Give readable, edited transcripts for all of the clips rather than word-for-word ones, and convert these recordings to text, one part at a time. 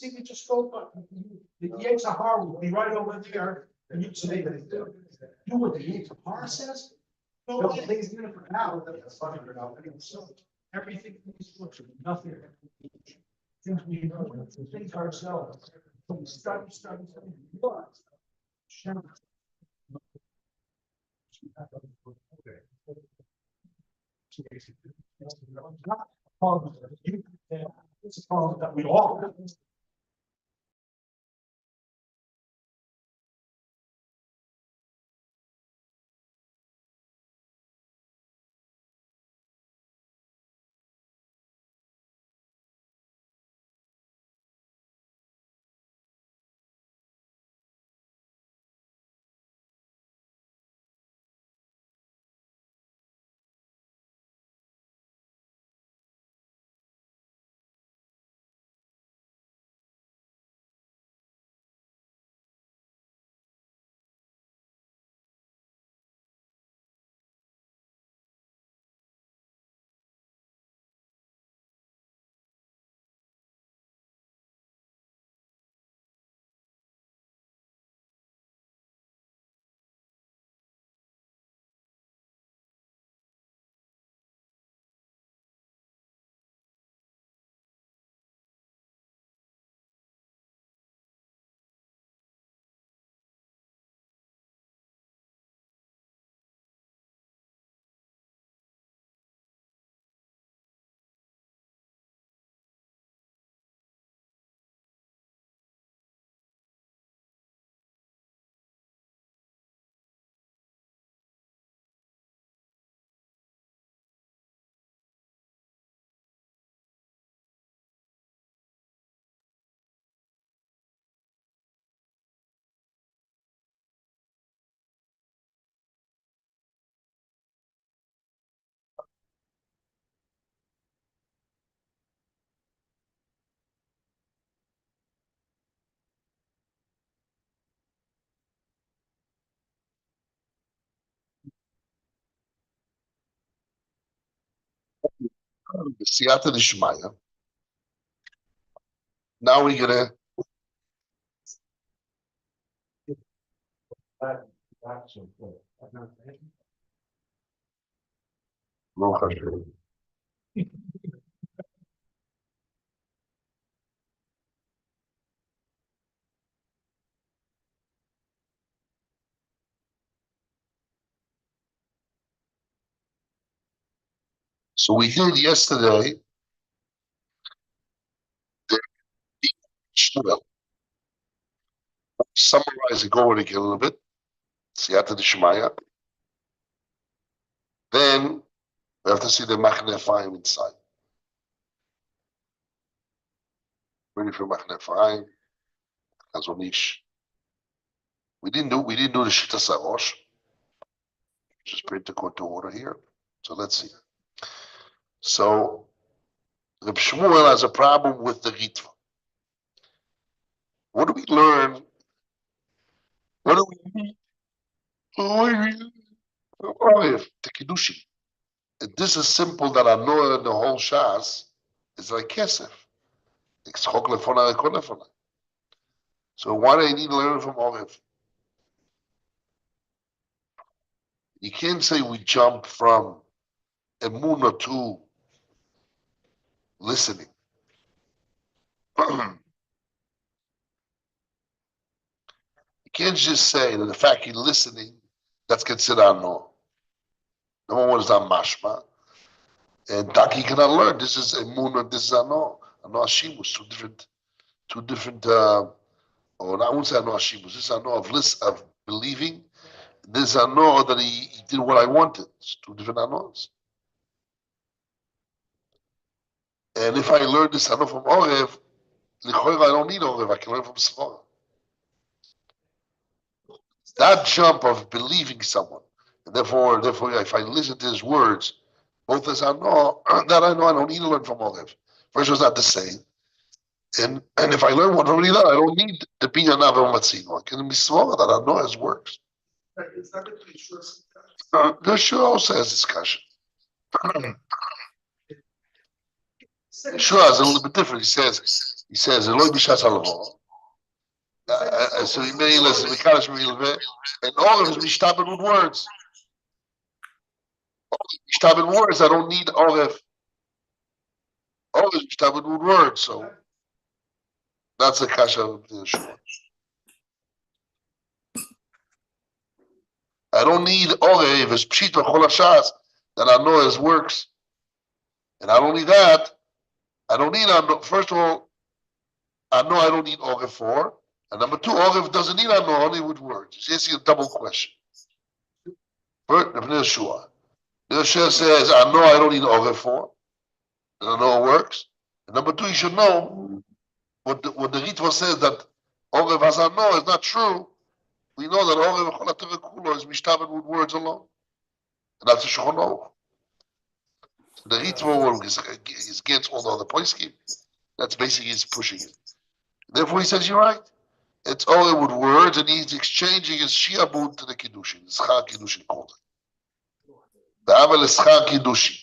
see, we just go, the Yitzhahar would be right over there, and you'd say that, do what the Yitzhahar says. No, things even for now, that's funny, so everything, nothing. Things we know, things ourselves, so we study. It's a problem that we all have. The Siyata Dishmaya. Now we're gonna so we did yesterday the Shmuel. Summarize and go over it again a little bit. Siyata Dishmaya. Then we have to see the Machne Ephraim inside. Ready for Machne Ephraim, Azonish. We didn't do the Shita Sarosh. Just bring the court to order here. So let's see. So Reb Shmuel has a problem with the Ritva. What do we learn? What do we need? The Kiddushim. This is simple that I know in the whole Shas is like Kesef. It's Chok Lefona, Ekon Lefona. So why do I need to learn from Orev? You can't say we jump from Emunah to listening. You can't just say that the fact you're listening, that's considered no. Number one is not mashma. And Taki cannot learn. This is Emunah, this is ano. Ano Hashimus, two different, or I won't say ano Hashimus, this is ano of believing. This ano that he did what I wanted. It's two different anos. And if I learn this ano from Orev, I don't need Orev, I can learn from Sfara. That jump of believing someone, and therefore, if I listen to his words, both as I know, that I know I don't need to learn from Orev. First was not the same. And if I learn one from that, I don't need to be an Avraham Matzino. I can be smaller that I know his works. The Shua also has discussion. Shua is a little bit different. He says, He says, "Eloi b'shas halvo." So he may listen. Mikdash milve, and all of his mishtabed with words. Mishtabed words. I don't need oref. All of his mishtabed with words. So that's the kasha of the Yeshua. I don't need oref as pshit v'chol hashas that I know his works, and I don't need that. I don't need. First of all, I know I don't need oref for. And number two, oref doesn't need I know only with words. He's asking a double question. First, the Yeshua. The Yeshua says, I know I don't need oref for. And I know it works. And number two, you should know what the Ritva says that oref has I know is not true. We know that oref is mishtabed with words alone. And that's a Shulchan Aruch. So the Ritva is against all the other poskim. That's basically he's pushing it. Therefore, he says, you're right. It's only with words, and he's exchanging his shiabud to the kiddushin. Schar kiddushin called it. The aval is schar kiddushin.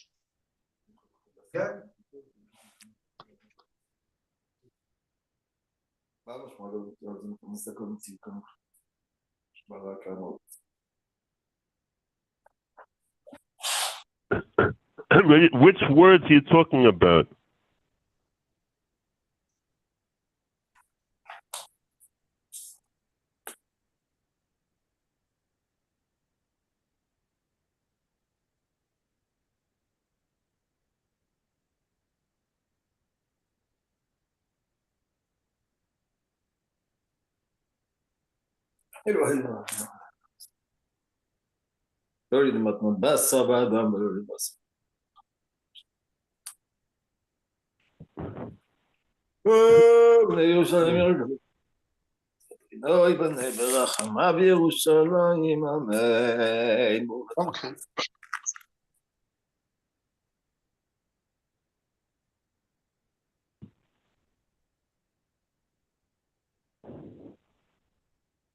Which words are you talking about? Okay.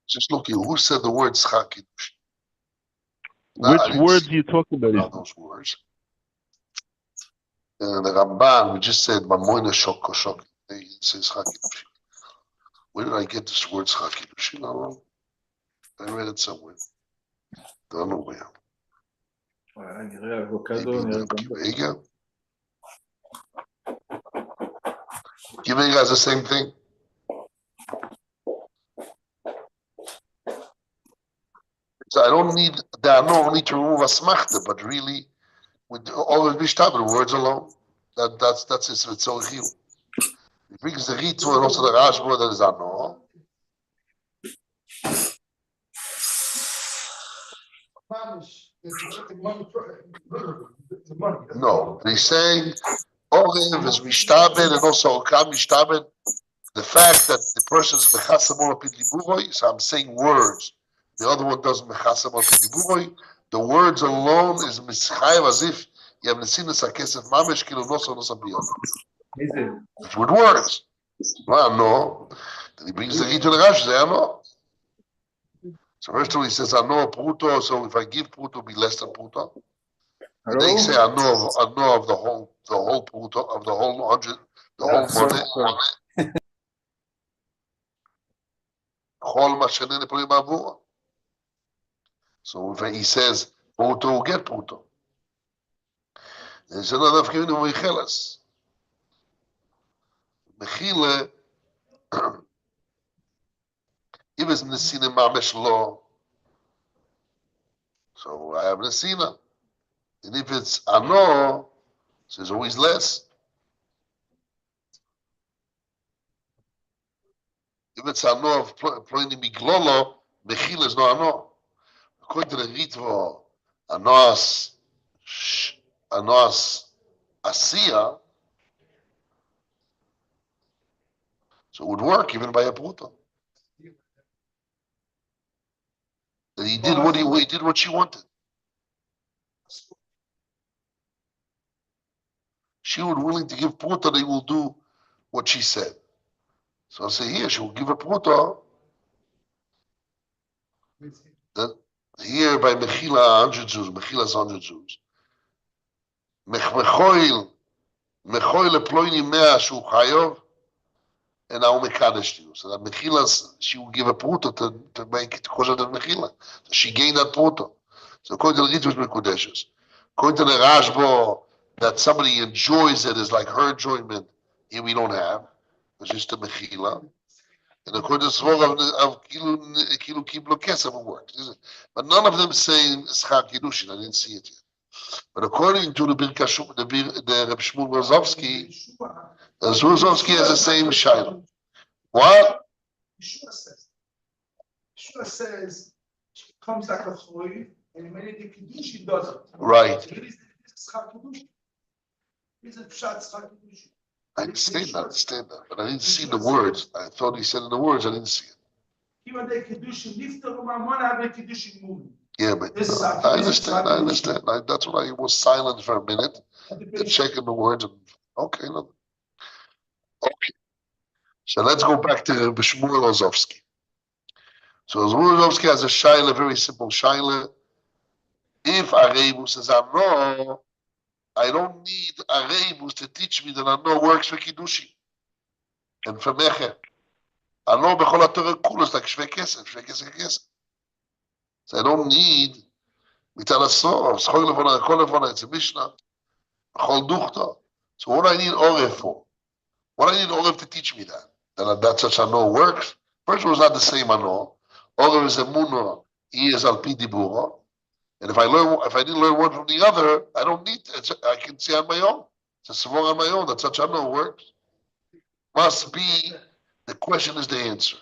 Just looking, who said the word schar kiddushin? Which words are you talking about? Those words. The Ramban, we just said, Mamoina Shoko Shok. It says schar kiddushin. Where did I get this word schar kiddushin? I don't know. I read it somewhere. Don't know where. Maybe in the Kivega. Kivega has the same thing. So I don't need, there are no need to remove asmachta, but really, with all of the words alone, that's his tzorich. He brings the Ritva and also the Rashba that is ano. No, he's saying Orev is mishtabed and also Okam mishtabed. The fact that the person is mechasam or pidliburoy, so I'm saying words. The other one does mechasam or pidliburoy. The words alone is mischayev as if you have seen this akesef mamesh kilo noso biyona. It's with words. Well, no. Then he brings the Rit to the Rash. Say no. So first of all, he says I know pruto. So if I give pruto, be less than pruto. And then he say I know of the whole pruto of the whole 100, the whole money. So if he says pruto, get pruto. There's another of mechilas. Mechile, if it's nesina mamesh lo, so I have nesina. And if it's ano, so there's always less. If it's ano of ploinim miglolo, mechile is no ano. According to the Ritva, anos asiya, so it would work even by a pruta. That he did what she wanted. She was willing to give pruta, they will do what she said. So I say here, she will give a pruta. That here by Mechila 100 Jews, Mechila's 100 Jews. Mechoil leploini 100 שהוא חייב, and now mekadesh you. So that mechila, she will give a pruta to make it because of the mechila. So she gained that pruta. So according to the Ritva, mekudeshes. According to the Rashba, that somebody enjoys it is like her enjoyment. Here we don't have. It's just a mechila. And according to the Svog of Kilu Kiblo Kesef, it works. But none of them say Schar Kiddushin. I didn't see it yet. But according to the Birkashum, the Reb Shmuel Rozovsky, Rozovsky has the same shaila. What? Yeshua says. Yeshua says, she comes like a choy, and when it Kiddushin does it. Right. This is Schar Kiddushin. This is Pshat Schar Kiddushin. I understand that, but I didn't see the words. I thought he said in the words, I didn't see it. Yeah, but I understand. That's why I was silent for a minute, checking the words. And, okay, look. Okay. So let's go back to Shmuel Rozovsky. So Shmuel Rozovsky has a shaila, a very simple shaila. If Arebu says, I don't need Arebu to teach me that I know works for Kiddushi and for Mecher. I know Bechol HaTorah Kulos like Shvei Kesef. So I don't need Mitzad HaSor, Schol Lefona, it's a Mishnah, Chol Duchta. So what do I need Oref for? What do I need Oref to teach me that? That such a no works? First of all, it's not the same ano. Oref is a Munah, he is Al Pi Dibura. And if I didn't learn one from the other, I don't need it. I can see on my own. It's a Svor on my own that such a no works. Must be, the question is the answer.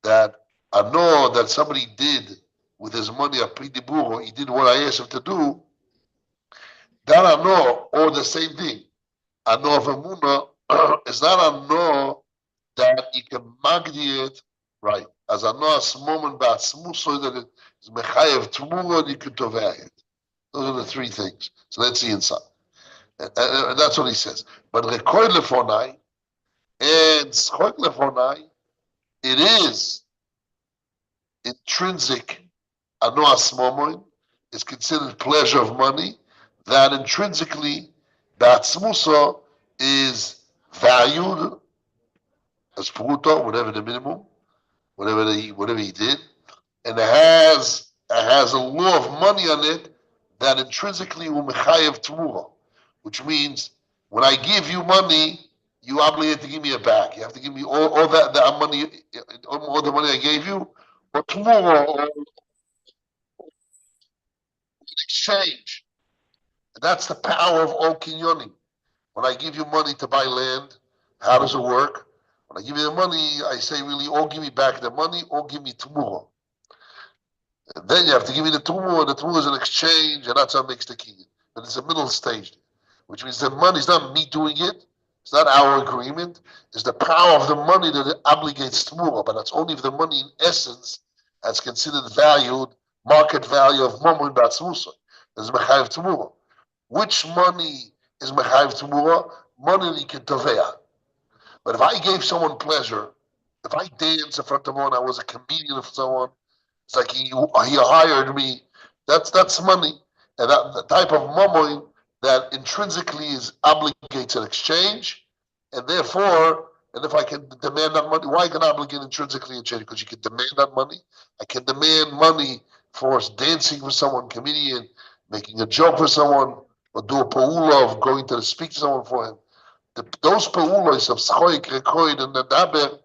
That I know that somebody did with his money a Pi Dibura, he did what I asked him to do. That I know, or the same thing. I know of Emunah, it's not a know that you can magdi it, right? As I know a moment about smooth so that it is mechayev tomorrow and you can toveh it. Those are the three things. So let's see inside. And that's what he says. But rekoy lefonai and schok lefonai, it is intrinsic. I know a moment is considered pleasure of money that intrinsically Batzmusa is valued as pruta, whatever the minimum, whatever he did, and it has a law of money on it that intrinsically will mechayev tmura, which means when I give you money, you obligate to give me it back. You have to give me all that money, all the money I gave you, or tmura, or exchange. That's the power of all kinyonim. When I give you money to buy land, how does it work? When I give you the money, I say really, or give me back the money, or give me tumura. And then you have to give me the tumura, and the tumura is an exchange, and that's how it makes the kinyan. But it's a middle stage, which means the money is not me doing it, it's not our agreement, it's the power of the money that it obligates tumura, but that's only if the money in essence that's considered valued, market value of mammon batzmusa. There's mechayev tumura. Which money is mechayev tumura? Money you can tovea. But if I gave someone pleasure, if I danced in front of someone, I was a comedian of someone, it's like he hired me, that's money. And that the type of mammon that intrinsically is obligates an exchange, and therefore, and if I can demand that money, why can I obligate intrinsically exchange? Because you can demand that money. I can demand money for dancing with someone, comedian, making a joke for someone, or do a pa'ula of going to speak to someone for him. Those pa'ulos of schoik, rekoid, and nadaber,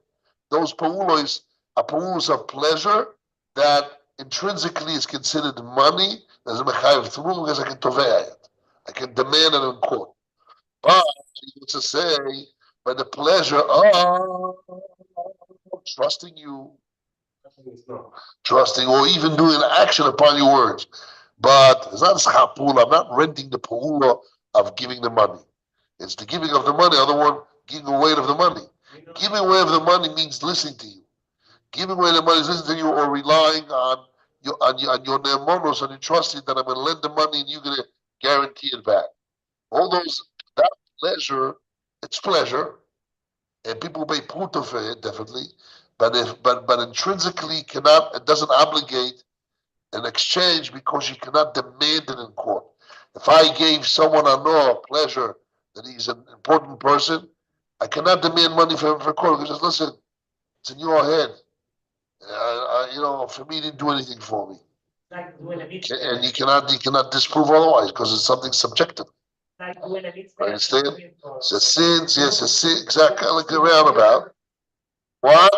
those pa'ulos are pa'ulos of pleasure that intrinsically is considered money. There's a mechayev tumur because I can tovea it. I can demand it in court. But he wants to say, by the pleasure of trusting you, trusting, or even doing action upon your words. But it's not schapul. I'm not renting the pa'ula of giving the money. It's the giving of the money, other one, giving away of the money. Giving away of the money means listening to you. Giving away the money is listening to you or relying on your nemonos, on your trusting that I'm going to lend the money and you're going to guarantee it back. All those, that pleasure, it's pleasure, and people pay pruta for it, definitely, but intrinsically it doesn't obligate an exchange because you cannot demand it in court. If I gave someone a pleasure that he's an important person, I cannot demand money for court. Because listen, it's in your head. For me, you didn't do anything for me. Like doing a mitzvah. And you cannot disprove otherwise because it's something subjective. Like doing a mitzvah. Understand? So since, yes, a sin, exactly like a roundabout. What?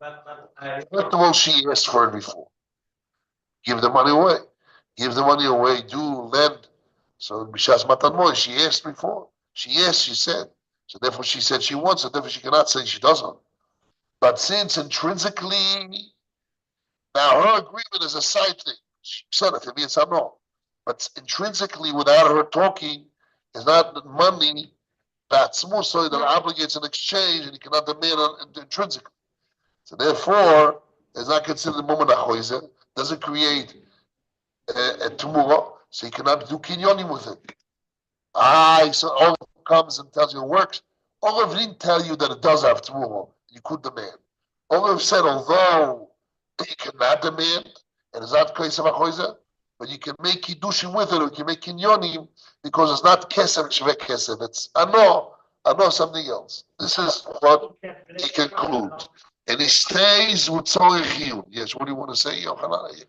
First of all, she asked for it before. Give the money away. Give the money away. Do lend. So Bishas Matan Moy, she asked before. She asked, she said. So therefore she said she wants it, therefore she cannot say she doesn't. But since intrinsically, now her agreement is a side thing. She said it, maybe it's no. But intrinsically, without her talking, is not money that's more so that obligates an exchange and you cannot demand it intrinsically. So therefore, it's not considered a moment of doesn't create a tumura, so you cannot do kinyonim with it. So all comes and tells you it works. Olive didn't tell you that it does have tumura. You could demand. Olive said, although you cannot demand, and it's not case of a but you can make kiddushin with it, or you can make kinyonim, because it's not kesef, shvek kesef. It's ano something else. This is what he concludes. And he stays with Tzorech Chiyun. Yes, what do you want to say, Yochanan?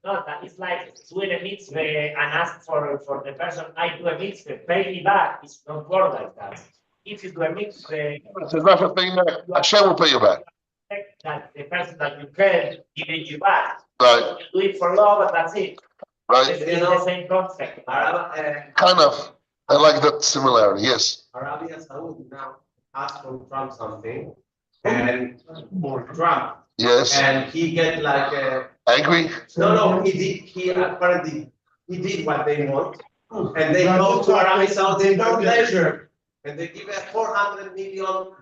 No, that is like doing a mitzvah and ask for the person, I do a mitzvah, pay me back. It's not work like that. If you do a mitzvah, it's not for paying back. Hashem will pay you back. That the person that you can give you back. Right. So you do it for love and that's it. Right. It's the same concept. Kind of. I like that similarity. Yes. Arabia Saudi now asked from Trump something, and Trump. Yes. And he get like a. Angry? No, he did. He apparently did what they want, and they go to Arabia Saudi for pleasure, and they give a $400 million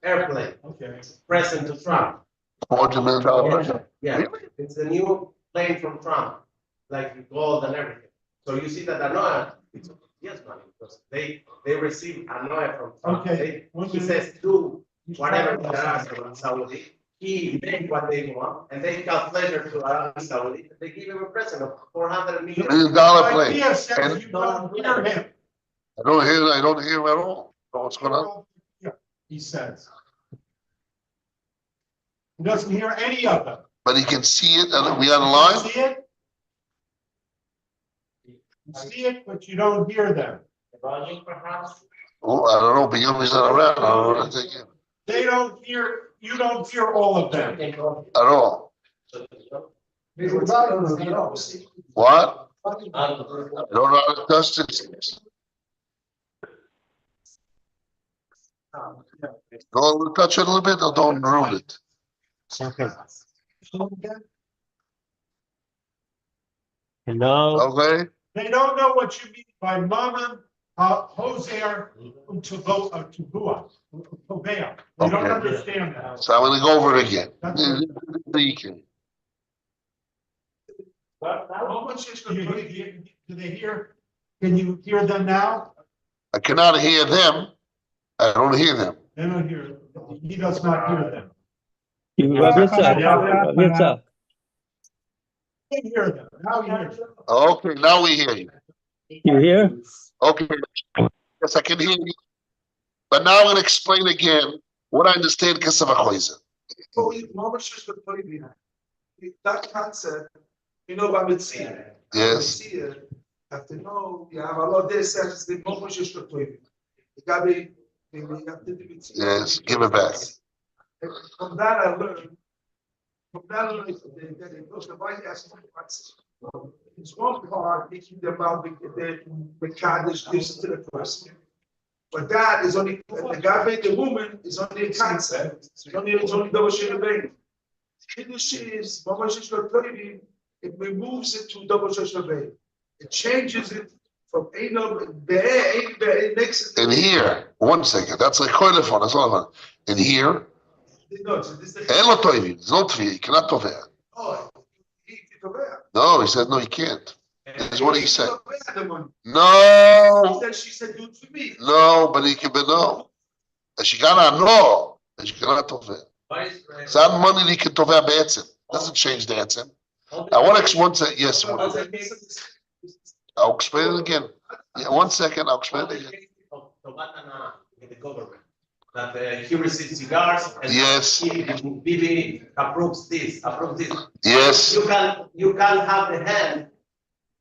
airplane. Okay. Present to Trump. $400 million. Yeah, it's a new plane from Trump, like gold and everything. So you see that Anoa, it's yes money because they receive Anoa from Trump. Okay. He says do whatever they ask from Saudi. He make what they want, and they call pleasure to Arabia Saudi. They give him a present of $400 million. $1 plane. Idea says you don't hear him. I don't hear him at all. What's going on? Yeah, he says. He doesn't hear any of them. But he can see it, and we on the line? See it? You see it, but you don't hear them. The volume perhaps. Oh, I don't know, but Yumi's not around. I don't know what to take in. They don't hear, you don't hear all of them. At all. What? I don't know how to touch this. Go touch it a little bit, or don't ruin it. Hello. Okay? They don't know what you mean by mama, hoser, tuvua. They don't Okay. understand that. So I'm gonna go over it again. How much is do they hear? Can you hear them now? I cannot hear them. I don't hear them. They don't hear, he does not hear them. Yitza. They hear them, now he hears them. Okay, now we hear you. You hear? Okay. Yes, I can hear you. But now I'm gonna explain again what I understand Kesef HaChoizer. That concept, about Mitzvah. Yes. You have to know, you have a lot of this, that's the moment you should play. You got to Yes, give it back. From that I learned, that it goes to my aspects. It's one part, making them out, the Kaddish gives to the person. But that is only, the guy, the woman is only a concept, it's only double shade of vein. Kiddush is, it removes it to double shade of vein. It changes it from it makes it. In here, 1 second, that's like koilefon, that's all I want. In here, No, so this is. it's not tvi, you cannot tovea. Oh, No, he said, no, you can't. This is what he said. He No, said, she said, do it for me. no, but he can be no. And she got no, and she cannot tovea. It's not money that he can tovea be'etzim. Doesn't change the etzim. I want to, yes. I'll explain it again. Yeah, 1 second, I'll explain it again. In the government, that he receives cigars and Yes. Bibi approves this. Yes, You can have the hand,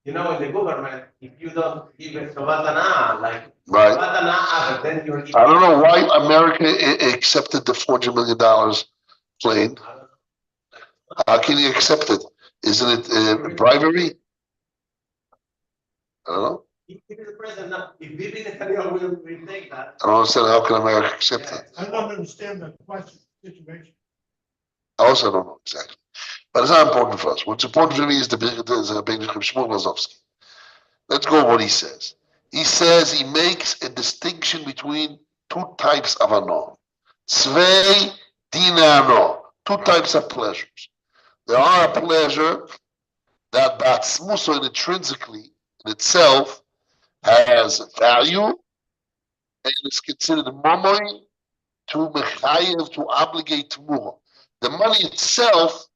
in the government, if you don't give it Tobatana, like right. Tobatana, but then you're. I don't know why America accepted the $400 million plane. How can you accept it? Isn't it bribery? I don't know. If he's the president, now, if Bibi Netanyahu will take that. I don't understand how can America accept it. I don't understand the question, situation. I also don't know exactly. But it's not important for us. What's important for me is the big Shmuel Lazovsky. Let's go with what he says. He says he makes a distinction between two types of ano. Zwei dina ano. Two types of pleasures. There are a pleasure that batzmuso intrinsically in itself has value and is considered mamoy to mechayev, to obligate more. The money itself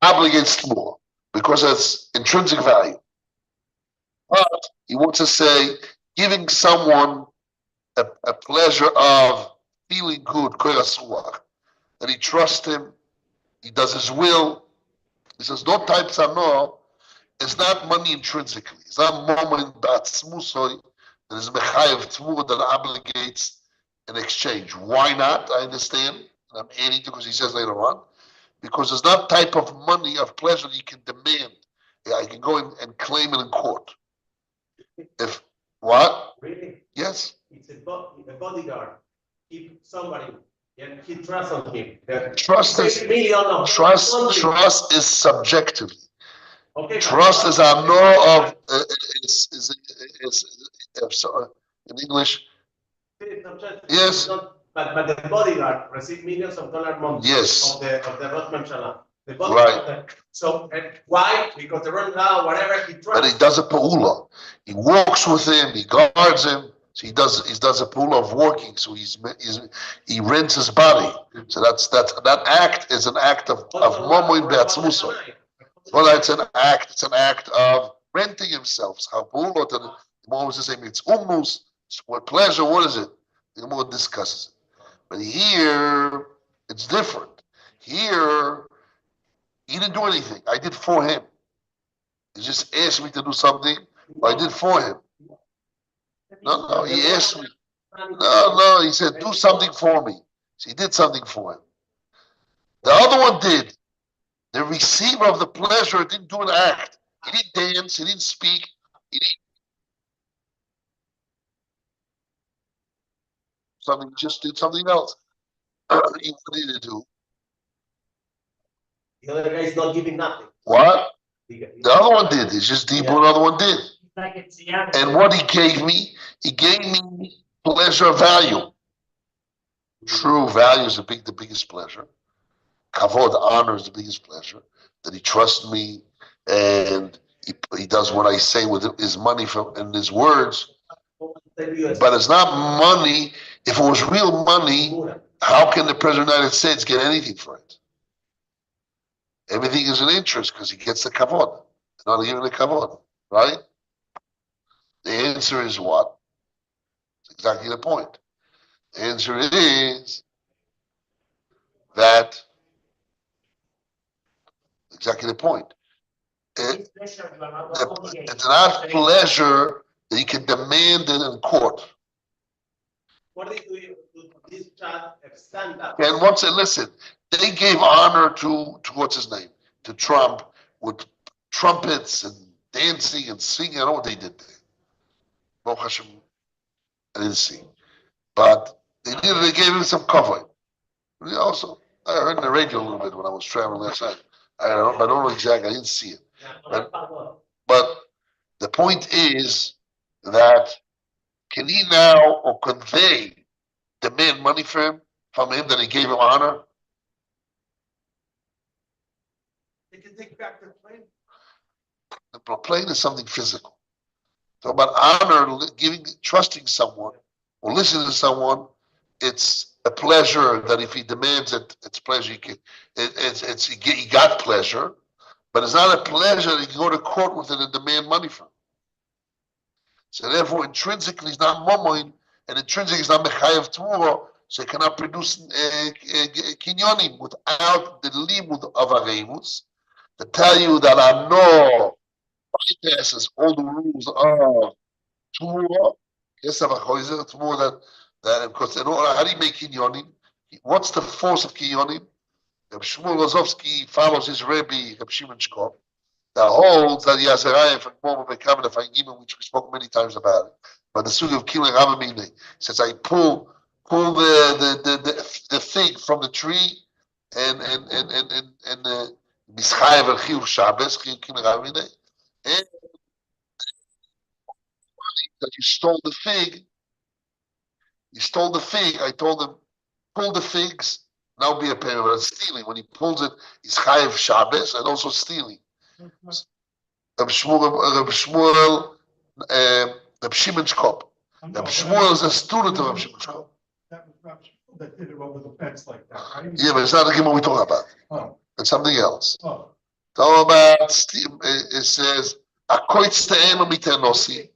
obligates more because it's intrinsic value. But he wants to say giving someone a pleasure of feeling good, that he trusts him, he does his will. He says, no types are no. It's not money intrinsically. It's not moment batzmusoy that is mechayev tmur that obligates an exchange. Why not? I understand. And I'm adding to because he says later on. Because there's not type of money of pleasure you can demand. Yeah, I can go in and claim it in court. If what? Really? Yes. It's a bodyguard. If somebody and he trusts on him. Trust is trust is subjective. Okay, Trust is a no of in English. Yes. But the bodyguard receives millions of dollars monthly. Yes. Of the Rosh Hashanah. The bodyguard. Right. So why? Because the Rosh Hashanah, whatever he trusts. But he does a paula. He walks with him. He guards him. So he does a paula of walking. So he rents his body. So that act is an act of momoin be'atzmuso. Well, it's an act of renting himself. How paula to the Gemara was saying it's umnus. What pleasure? What is it? The Gemara discusses it. But here it's different. Here he didn't do anything. I did for him. He just asked me to do something. I did for him. No, he asked me. No, he said, do something for me. So he did something for him. The other one did. The receiver of the pleasure didn't do an act. He didn't dance, he didn't speak, he just did something else. What did he do? The other guy is not giving nothing. What? The other one did. It's just deeper what the other one did. And what he gave me pleasure value. True value is the biggest pleasure. Kavod, honor is the biggest pleasure. That he trusts me and he does what I say with his money and his words. But it's not money. If it was real money, how can the President of the United States get anything for it? Everything is an interest because he gets the kavod. Not even the kavod, right? The answer is what? It's exactly the point. The answer is that exactly the point. It's not pleasure that you can demand it in court. What do you do this child stand up? And once listen, they gave honor to what's his name? To Trump with trumpets and dancing and singing. I don't know what they did there. Baruch Hashem, I didn't see. But they gave him some cover. Also, I heard in the radio a little bit when I was traveling last night. I don't know exactly, I didn't see it. But the point is that can he now or can they demand money from him that he gave him honor? They can take back their plane. The plane is something physical. So about honor, trusting someone or listening to someone, it's a pleasure that if he demands it, it's pleasure. He got pleasure, but it's not a pleasure that you can go to court with it and demand money from. So therefore, intrinsically, it's not momoin, and intrinsically, it's not mechayev tmuro, so it cannot produce kinyonim without the limud of aremus to tell you that I know bypasses all the rules of tmuro. Yes, of a choizer, tmuro that because in order, how do you make kinyonim? What's the force of kinyonim? Reb Shmuel Lazovsky follows his Rebbe, Reb Shimon Shkop, that holds that Yazarayim from Moma Bekam and Fangimim, which we spoke many times about it. But the sugi of killing Ramamine says I pull the fig from the tree and Mischayev and Chiyuv Shabbos, killing Ramamine, and that you stole the fig. I told him, pull the figs, now be a payment, but it's stealing. When he pulls it, he's Chayev Shabbos and also stealing. Reb Shmuel, Reb Shimon Shkop. Reb Shmuel is a student of Reb Shimon Shkop. That was Reb Shmuel that did it over the fence like that, right? Yeah, but it's not the Gemara we talk about. Oh, It's something else. oh. Talk about, it says, Akoitz te'enu mitenosi.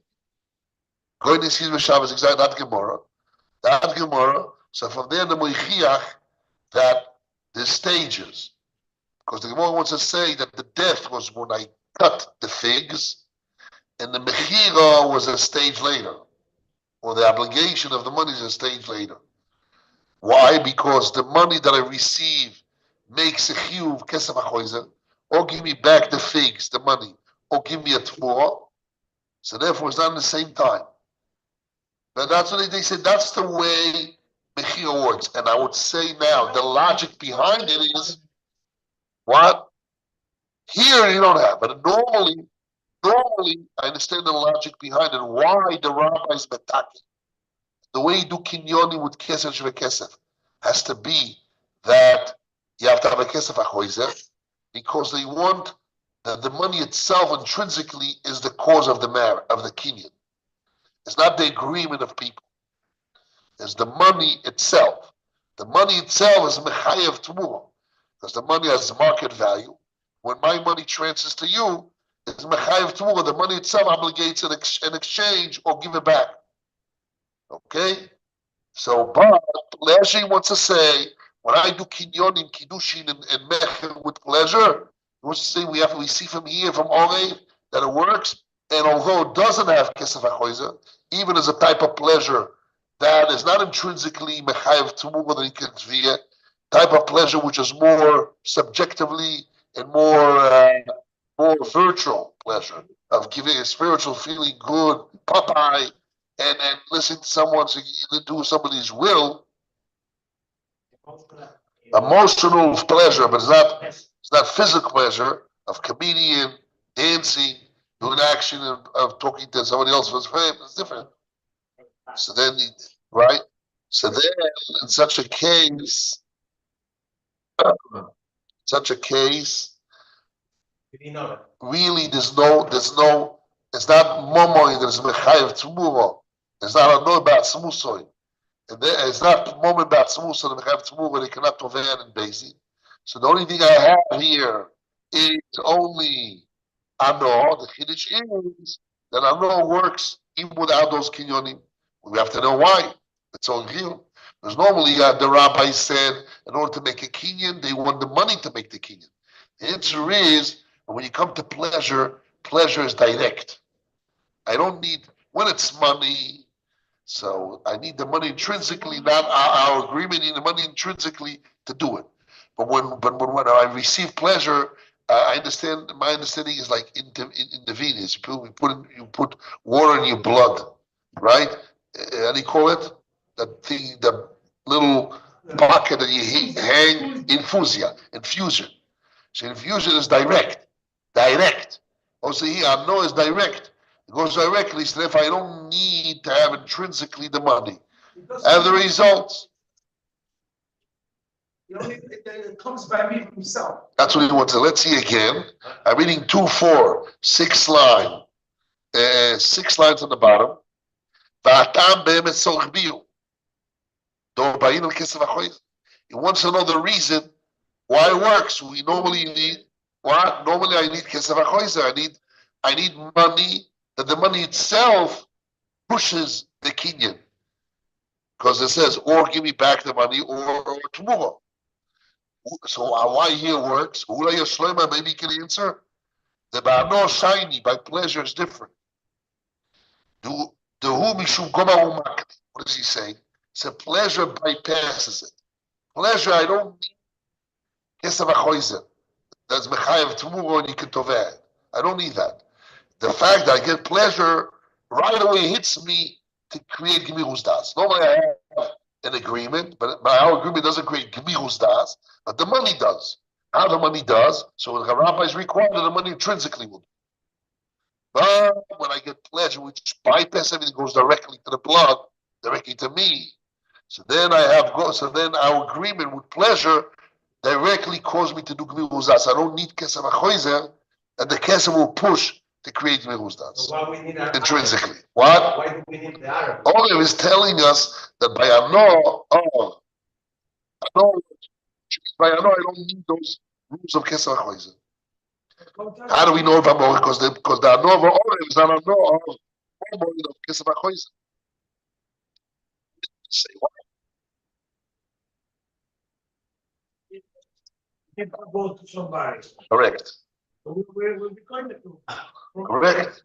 Going to see the Shabbos, exactly that Gemara. That Gemara. So from there, the Moichiach, that the stages, because the Gemara wants to say that the death was when I cut the figs, and the Mechira was a stage later, or the obligation of the money is a stage later. Why? Because the money that I receive makes a chiyuv kesef achoizer, or give me back the figs, the money, or give me a tmura. So therefore, it's not in the same time. But that's what they said. That's the way Mechira works. And I would say now, the logic behind it is, what? Here you don't have, but normally, I understand the logic behind it. Why the rabbis betaki? The way you do kinyoni with kesef shvekesef has to be that you have to have a kesef achoizer, because they want that the money itself intrinsically is the cause of the kinyan. It's not the agreement of people. It's the money itself. The money itself is mechayev tmura, because the money has market value. When my money transfers to you, it's mechayev tmura. The money itself obligates an exchange or give it back. Okay? So, but Rashi wants to say, when I do kinyonim, kiddushin, and mecher with pleasure, he wants to say we see from here, from Orei, that it works. And although it doesn't have kesef achoizer, even as a type of pleasure that is not intrinsically mechayev tmura than he can via, type of pleasure which is more subjectively and more virtual pleasure of giving a spiritual feeling good, Popeye, and listening to someone do somebody's will, emotional pleasure, but it's not physical pleasure of comedian, dancing, doing action of talking to somebody else was fame. It's different. So then, right? So then, in such a case, really, there's no. It's not momoy. There's mechayev tzmuro. It's not a no about smusoy. And it's not moment about smusoy and mechayev tzmuro. They cannot tovan and basic. So the only thing I have here is only ano. The chiddush is that ano works even without those kinyonim. We have to know why. It's all real. Because normally the rabbi said, in order to make a kinyan, they want the money to make the kinyan. The answer is, when you come to pleasure, pleasure is direct. I don't need, when it's money, so I need the money intrinsically, not our agreement, I need the money intrinsically to do it. But when I receive pleasure, I understand, my understanding is like intravenous. You put water in your blood, right? How do you call it? That thing, the little pocket that you hang, infusion. So infusion is direct. Also here, I know it's direct. It goes directly, so therefore I don't need to have intrinsically the money. I have the results. It comes by me himself. That's what he wants to. Let's see again. I'm reading 2-4, 6 line. 6 lines on the bottom. He wants to know the reason why it works. We normally need what? Normally I need kesef achoizer. I need money, that the money itself pushes the Kenyan. Because it says, or give me back the money or tomorrow. So why here works? Maybe you can answer. The Ba'ano shiny by pleasure is different. The who mishum goma umak. What is he saying? So pleasure bypasses it. Pleasure, I don't need kesef achoizer. That's mechayev tomorrow and you can toveh. I don't need that. The fact that I get pleasure right away hits me to create Gemirus Das. Normally I have an agreement, but our agreement doesn't create Gemirus Das, but the money does. How the money does, so when the rabbi is required, the money intrinsically will do. But when I get pleasure, which bypass everything, goes directly to the blood, directly to me. So then our agreement with pleasure directly caused me to do Gemirus Das. I don't need Kesef HaChoizer, and the Kesef will push to create Gemirus Das. So why we need our Intrinsically. What? Why do we need the Arab? Olive is telling us that by Ano, by Ano, I don't need those rules of Kesef HaChoizer. How do we know if I'm Olive? Because the Ano of Olive is not Ano of Kesef HaChoizer. Say what? If I go to somebody, Correct. we'll be going to. Correct.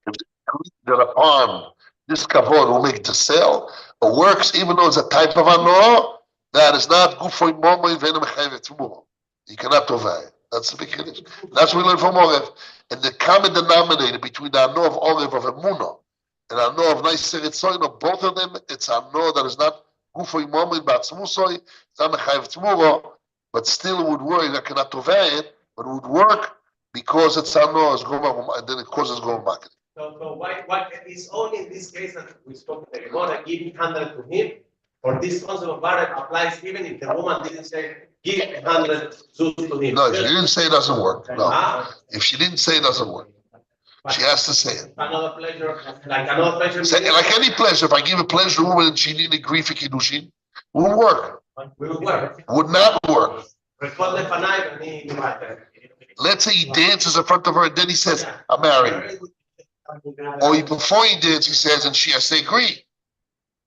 If they agree that upon this kavod will make the sale, it works even though it's a type of Ano, that is not good for Momo Venom Tomorrow. You cannot tovah. That's the big finish. That's what we learn from Olive. And the common denominator between the Ano of Olive of Emunah and Ano of Nice Seritzoino, both of them, it's Ano that is not good for Momo Batzmusoi, it's not Mechayev Tomorrow, but still it would work. I cannot tovah it, but it would work because it's Ano as Goma, and then it causes Goma marketing. So why it's only in this case that we spoke the Gemara giving 100 to him, or this concept of Barak applies even if the woman didn't say give 100 zuz to him. No, if she didn't say it doesn't work. No. Ah, If she didn't say it doesn't work. She has to say it. another pleasure, like another pleasure. Say, like any pleasure, if I give a pleasure to a woman and she didn't agree for Kiddushin, it wouldn't work. Will work. Would not work. Respond the Panay and he invited. Let's say he dances in front of her and then he says, I'm married. Or before he dances, he says, and she has to agree.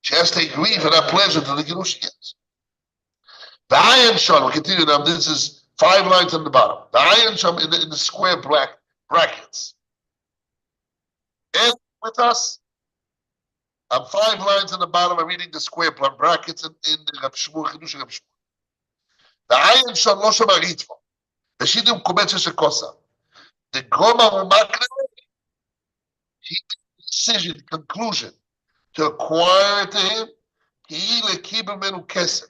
She has to agree for that pleasure to the Kiddushin. The Ayin Sham, we'll continue now. This is 5 lines on the bottom. The Ayin Sham in the square brackets. And with us, I'm 5 lines on the bottom. I'm reading the square brackets in the Rab Shmuel, Chidush Rab Shmuel. The Ayin Sham lo shama ritva. The Shidim Kumetze Shekosa. The Goma Umakne, he decision, conclusion, to acquire it to him, he le kibel menu kesef.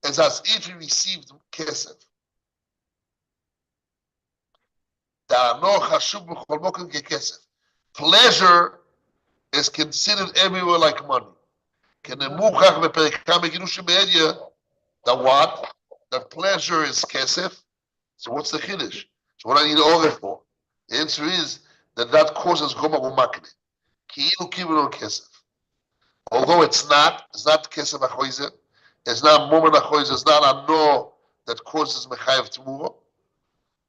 As if he received kesef. Pleasure is considered everywhere like money. The what? The pleasure is kesef. So what's the chiddush? So what I need oref for? The answer is that causes goma umakne. Ki'ilu kibul kesef. Although it's not kesef achoizer. It's not moment achoizer. It's not ano that causes mechayev t'muro.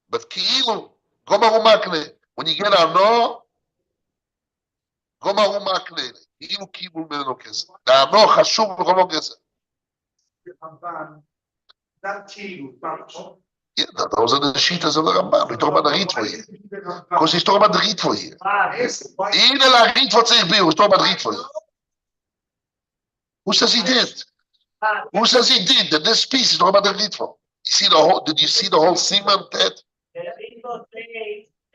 But ki'ilu goma umakne. When you get ano, goma umakne. Ki'ilu kibul meno kesef. The ano chashuv v'goma kesef. That key, Yeah, those are the shitas of the Rambam. We talk about the Ritva here. Because he's talking about the Ritva here. Even the Ritva tzarich bir, he's talking about the Ritva here. Who says he did? Who says he did? That this piece is talking about the Ritva. You see the whole, did you see the whole Siman, Ted? The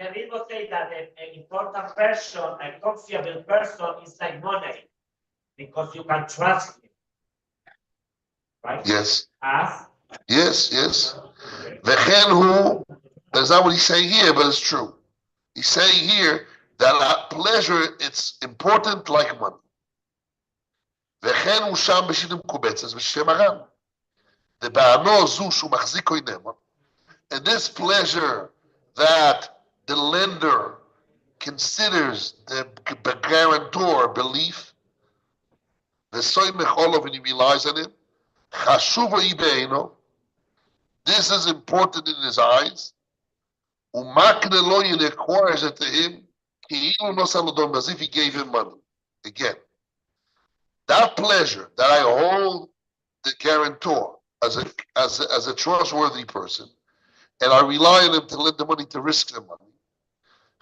Ritva say that an important person, a confiable person is like money, because you can trust him. Right? Yes. As? Yes, yes. V'chen hu, that's not what he's saying here, but it's true. He's saying here that pleasure, it's important like money. V'chen hu sham b'shidim kubetzes b'shem aram. The ba'ano zu shu machziko inema. And this pleasure that the lender considers the guarantor belief, the soymech olav, and he relies on it, chashuva ibeino. This is important in his eyes. Umakne lo acquires it to him, as if he gave him money. Again, that pleasure that I hold the guarantor as a trustworthy person, and I rely on him to lend the money, to risk the money.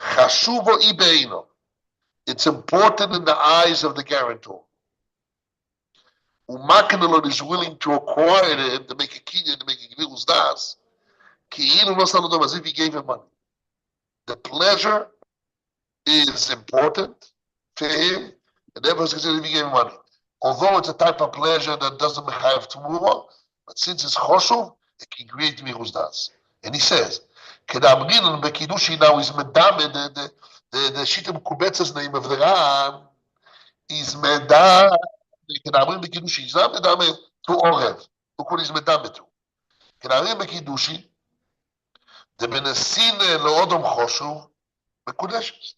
Chashuvo ibeino. It's important in the eyes of the guarantor. Umakanelon is willing to acquire him to make a kinyan, to make a gvilus das. As if he gave him money. The pleasure is important for him, and therefore it's considered if he gave him money. Although it's a type of pleasure that doesn't have tomorrow, but since it's choshuv, it can create gvilus das. And he says, Kedamrin and Bekidushi now is medame, the Shita Kubetz's name of the Ran is medame, Kedamrin Bekidushi, is not medame to Orev. Look what he's medame to. Kedamrin Bekidushi, the Benesine Loodom Choshu, Bekudeshes.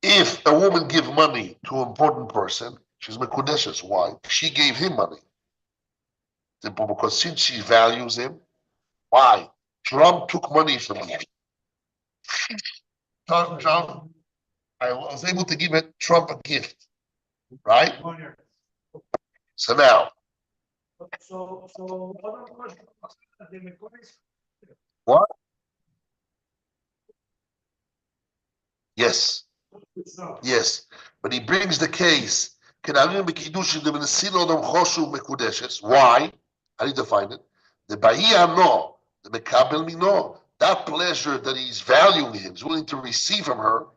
If a woman give money to an important person, she's Mekudeshes. Why? She gave him money. Simple, because since she values him, why? Trump took money from me. Trump, I was able to give Trump a gift, right? So now, what? Yes, yes, but he brings the case. Why? I need to find it. The Bahia no, the Mekabel mi no. That pleasure that he's valuing him, is willing to receive from her.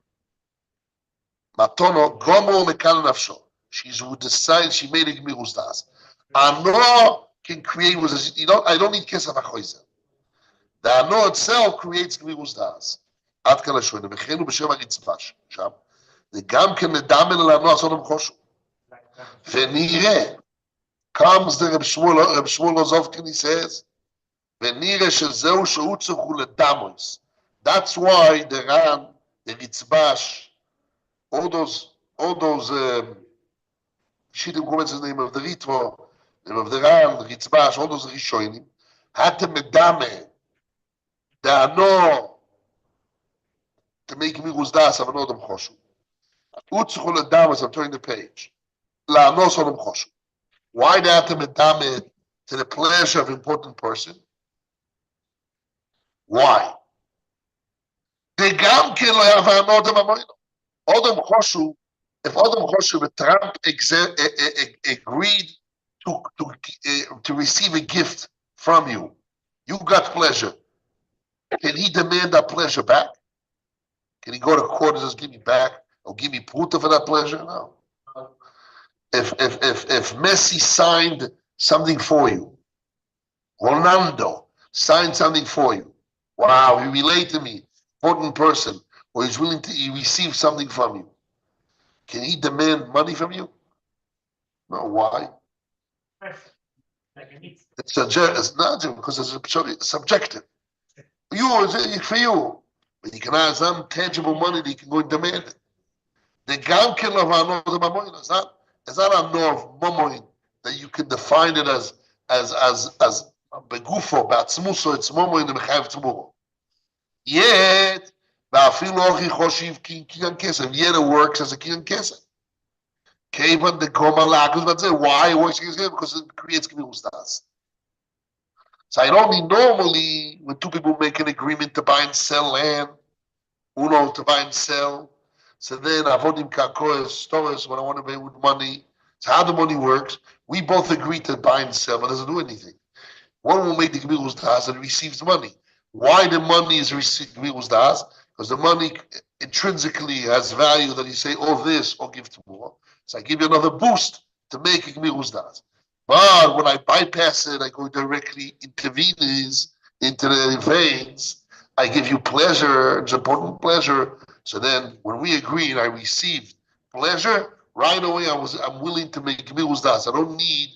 Matono gomo mekal nafsho. She would decide she made a gmirus das. Ano can create was I don't need kesef achoizer. The ano itself creates gmirus das. Ad kala shoyne bechenu b'shem haritzvash. Sham. The gam can medamel al ano asodom choshu. Venire comes the Reb Shmuel Ozovkin, he says. That's why the Ran, the Ritzbash, all those Shittim comments the name of the Ritvo, name of the Ran, the Ritzbash, all those Rishonim, had to medame, the Ano, to make Miruz Das of Anodam Choshu. Utzchul Adamas, I'm turning the page. La Ano Sodom Choshu. Why they have to medame to the pleasure of an important person? Why? They gam can have another mamoino. Adam Choshu, if Adam Choshu, the Trump agreed to receive a gift from you, you got pleasure. Can he demand that pleasure back? Can he go to court and just give me back or give me puta for that pleasure? No. If Messi signed something for you, Ronaldo signed something for you. Wow, he related to me, important person, or he's willing to receive something from you. Can he demand money from you? No, why? It's not because it's subjective. It's for you. But you can have some tangible money that you can go and demand it. The gamkin of another mamoin is not a no of mamoin that you can define it as begufo, batzmuso, it's mamoin the mechayev tzmuro. Yet, yet it works as a kinyan kesef. Kevan the gomalak, but say why it works because it creates gemius das. So I don't mean normally when two people make an agreement to buy and sell land, uno to buy and sell. So then avodim kakoes stores when I want to pay with money. So how the money works, we both agree to buy and sell, but it doesn't do anything. One will make the gemius das and receives money. Why the money is received gemius das? Because the money intrinsically has value that you say, oh, this, or give to more. So I give you another boost to make a gemius das. But when I bypass it, I go directly into veins, into the veins. I give you pleasure, it's important pleasure. So then when we agree and I received pleasure, right away I'm willing to make gemius das. I don't need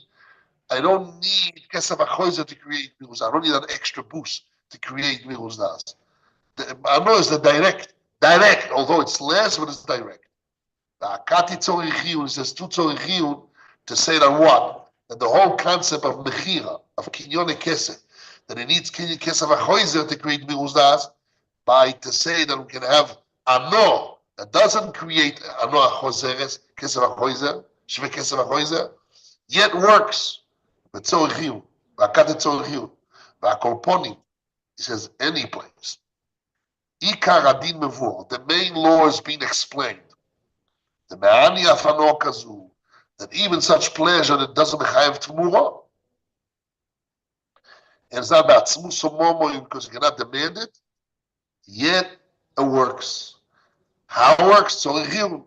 kesef achoizer to create gemius das. I don't need that extra boost to create gemius das. I know it's the direct, although it's less, but it's direct. The akati tzorich says tu tzorich to say that what? That the whole concept of mechira, of kinyon kesef, that it needs kinyon kesef achoizer to create gemius das, by to say that we can have ano It doesn't create Anoa Choseres, Kesef HaChoizer, Shve Kesef HaChoizer, yet works. B'tzorich Chiyuv, B'akat Tzorich Chiyuv, B'akorponim. He says any place. Ikar Adin Mevur, the main law is being explained. The Me'ani Afano Kazu, that even such pleasure that doesn't mechayev Tmura, and it's not about Tzmus or Momo because you cannot demand it, yet it works. How it works? Tzorich Chiyuv.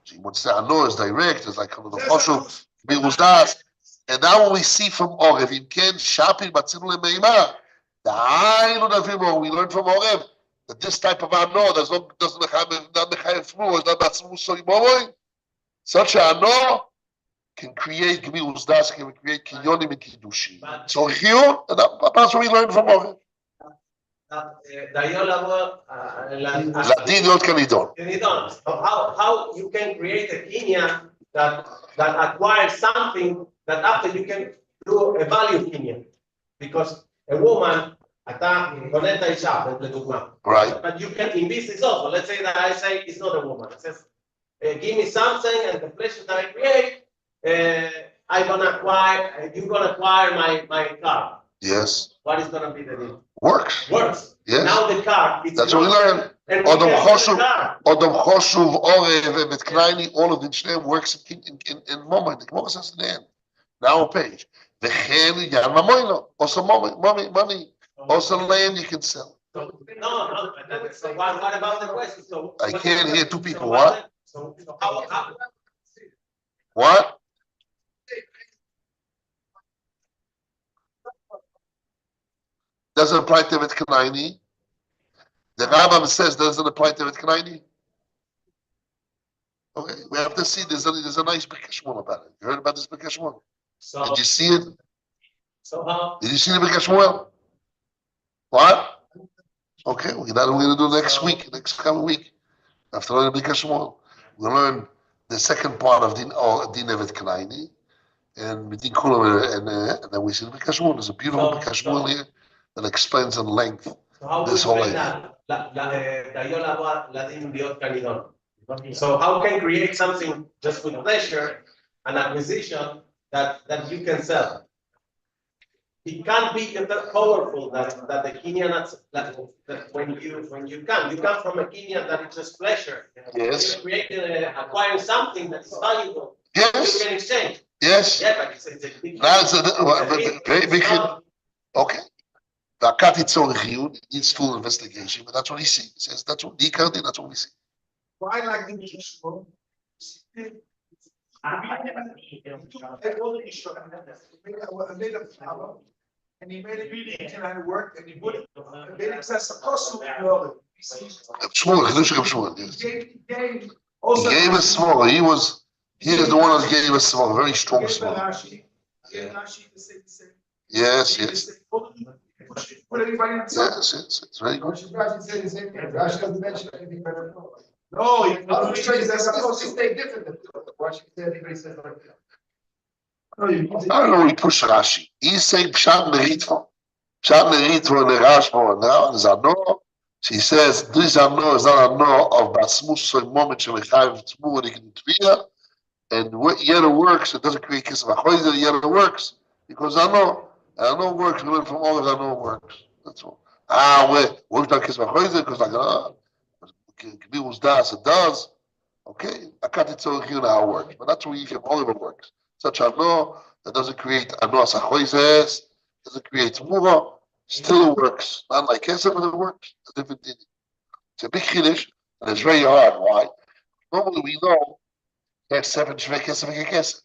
So you want to say, I know it's direct, it's like the Choshuv, Bilus Das. And now when we see from Orev, in Ken, Shapin, Batzinu Lemeimah, the Ainu Navimo, we learn from Orev, that this type of Ano doesn't mechayev through, it's not Batzinu Soimoy. Such an Ano can create Bilus Das, can create Kinyonim and Kiddushim. So here, and that's what we learn from Orev. Ladin Yod Kanidon. So how you can create a kinyan that acquires something that after you can do a value kinyan, because a woman Right. but you can in business also. Let's say that I say it's not a woman. It says, give me something and the pleasure that I create, you're gonna acquire my car. Yes. What is gonna be the deal? Works. Yes. Now the car, it's That's what we learn. and Odom we can sell the car. Orev, and Kleini, all of the Shneim works in moment. The Gemara says in the end. Now a page. The Chen Yan Mamoino. Also money. Also land you can sell. No. So what about the question? So I can't hear two people. So What? So how What? Doesn't apply to Vet Knaini. The Rambam says doesn't apply to Vet Knaini. Okay, we have to see. There's a nice Bekashmon about it. You heard about this Bekashmon? so Did you see it? so how Did you see the Bekashmon? What? Okay, we're going to do next coming week. After learning Bekashmon, we'll learn the second part of Din Evet Knaini, and Din Kulam, and then we see the Bekashmon. There's a beautiful Bekashmon here that explains in length. So how This we whole find that? So how can create something just with pleasure, an acquisition that you can sell? It can't be powerful that the Kenyan that when you come from a Kenyan that is just pleasure. Yes. You create acquiring something that is valuable. Yes. You can exchange. Yes. Yeah, but it's a big. That's a very big. Okay. The Akati Tzorich Chiyuv needs full investigation, but that's what he sees. He says that's what that's what we see. Why like the Yeshua? I made a flower, and he made it really and it worked, and he put it, made it as a possible. Shmuel, Chiddush Reb Shmuel, yes. He gave us small. He is the one that gave us small, very strong small. Yes. Put everybody in Yes, it's very good. Rashi doesn't mention anything better. No, I'm sure that's supposed to stay different than Rashi said. Everybody says like that. I don't know. He pushed Rashi. He's saying Pshat Meritva. Pshat Meritva and the Rashba now is Ano. She says this Ano is not Ano of Batsmus so moment Shemechayev Tzmu and he can Tvia, and yet it works. It doesn't create Kesef HaChoizer. Yet it works because Ano works. We learn from all of Ano works. That's all. Works not Kesef HaChoizer because like Bilus Das it does. Okay, I can't tell you how it works, but that's where you all of it works. Such Ano that doesn't create Ano Sachoizes, doesn't create Mura, still works. Not like Kesef, but it works. It's a different thing. It's a big Kiddush, and it's very hard. Why? Normally we know Kesef and Shvei Kesef and Kesef.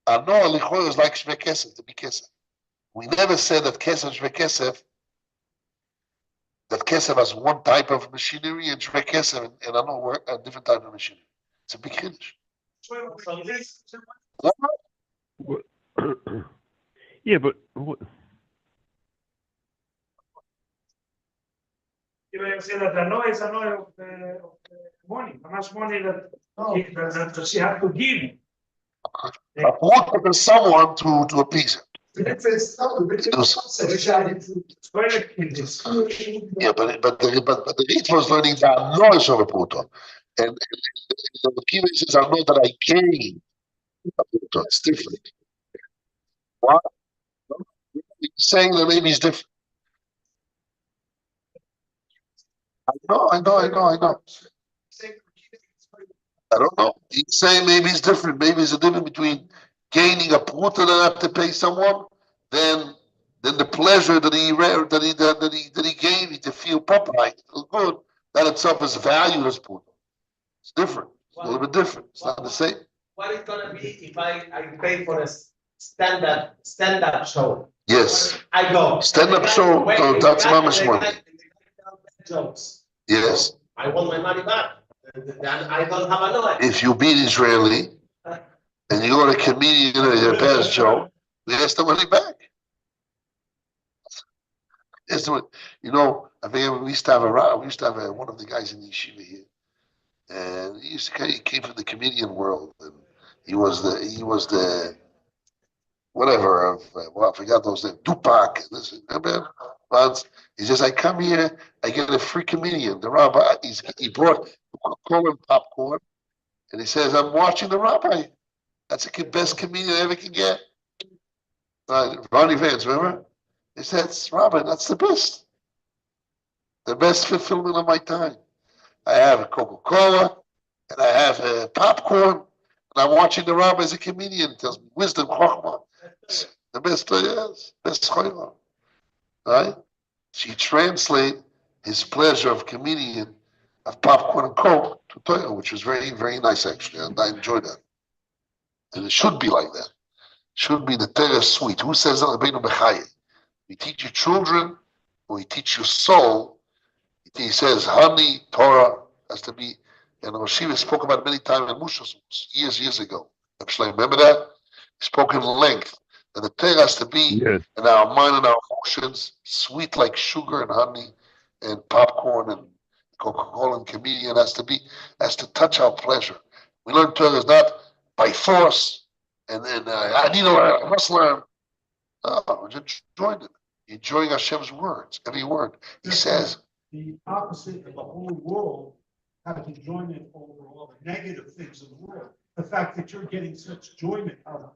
Ano Lichoy is like Shvei Kesef, to be Kesef. We never said that Kesef and Shvei Kesef, that Kesef has one type of machinery and Shvei Kesef and Ano work a different type of machinery. It's a big Kiddush. Yeah, but what? You say that the noise of money, how much money that she had to give. What to someone to appease him. Yeah, but the Rit was learning the noise of a puto. And the Kiva says, I know that I gain. It's different. Why? He's saying that maybe it's different. I know. I don't know. He's saying maybe it's different. Maybe it's a difference between gaining a pruta that I have to pay someone than the pleasure that he gave to feel proper, feel good. That itself is valued as pruta. It's different. It's a little bit different. It's not the same. What is gonna be if I pay for a stand-up show? Yes. I go. Stand-up show. No, that's mama's money. Jokes. Yes. I want my money back. And I don't have a noise. If you beat Israeli and you're a comedian or your best joke, we ask the money back. You know, I think we used to have one of the guys in the yeshiva here, and he came from the comedian world, and he was the whatever of well, I forgot those names, Tupac. Remember? Once he says, I come here, I get a free comedian. The rabbi, he brought Coca-Cola and popcorn, and he says, I'm watching the rabbi. That's the best comedian I ever can get. Ronnie Vance, remember? He said, Rabbi, that's the best. The best fulfillment of my time. I have a Coca-Cola, and I have popcorn, and I'm watching the rabbi as a comedian. Tells me wisdom, chokhmah. The best, yes, best chokhmah. Right? She translate his pleasure of comedian, of popcorn and Coke to Torah, which was very, very nice actually, and I enjoyed that. And it should be like that. Should be the Torah sweet. Who says that? We teach your children, we teach your soul. He says, honey, Torah has to be, and Yeshiva spoke about it many times in Mushas years ago. Remember that? He spoke in length. And the Torah has to be in our mind and our emotions, sweet like sugar and honey and popcorn and Coca-Cola and comedian has to touch our pleasure. We learn Torah is not by force, and then I need to learn, I must learn. No, we're just enjoying it. Enjoying Hashem's words, every word. He says. The opposite of the whole world has enjoyment over all the negative things of the world. The fact that you're getting such enjoyment out of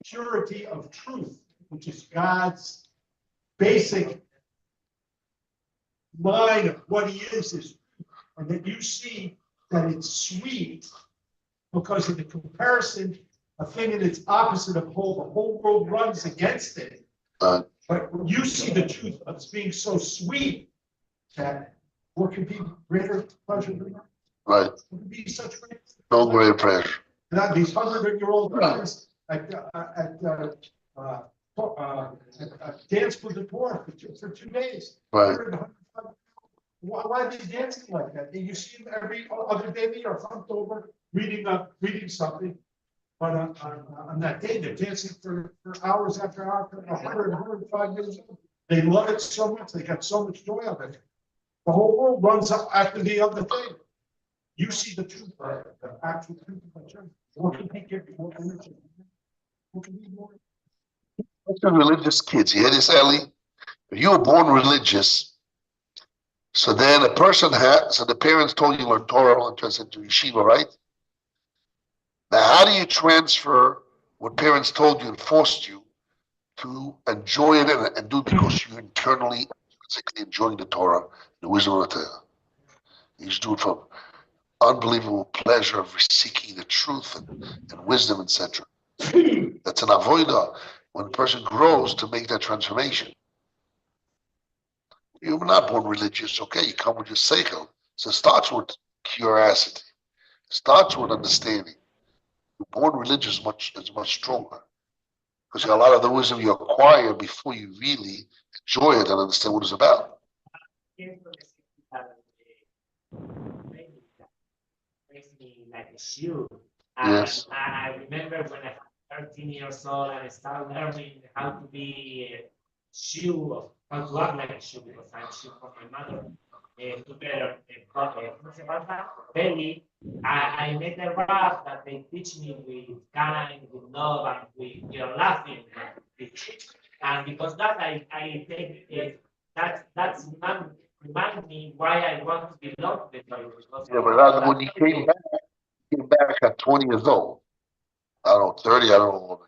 purity of truth, which is God's basic mind of what he is, and that you see that it's sweet because of the comparison, a thing in its opposite of the whole world runs against it. But when you see the truth as being so sweet, that what could be greater pleasure than that? Right. What could be such great? No greater pleasure. Now, these 100-year-old guys at dance with the poor for 2 days. Right. Why are they dancing like that? You see them every other day. They are humped over reading something. But on that day, they're dancing for hours after hours, 100, 105 years old. They love it so much. They got so much joy of it. The whole world runs up after the other thing. You see the truth, the actual truth of the church. What can he give you more religion? What can be more? What's the religious kids? You hear this, Ellie? If you were born religious, so then a person so the parents told you to learn Torah and turns into yeshiva, right? Now, how do you transfer what parents told you and forced you to enjoy it and do it because you're internally, physically enjoying the Torah, the wisdom of the Torah? You just do it from unbelievable pleasure of seeking the truth and wisdom, etc. That's an avoida when a person grows to make that transformation. You're not born religious, okay? You come with your seichel. So it starts with curiosity. It starts with understanding. You're born religious is much stronger because a lot of the wisdom you acquire before you really enjoy it and understand what it's about. Makes me like a shoe. Yes. I remember when I was 13 years old and I started learning how to be a shoe, how to act like a shoe, because I'm shoe for my mother. Together, belly, I made a rap that they teach me with kind, with love, and with laughing. And because that I take it, that's remind me why I want to belong to the Torah. Yeah, but rather when he came back at 20 years old. I don't know, 30, I don't know.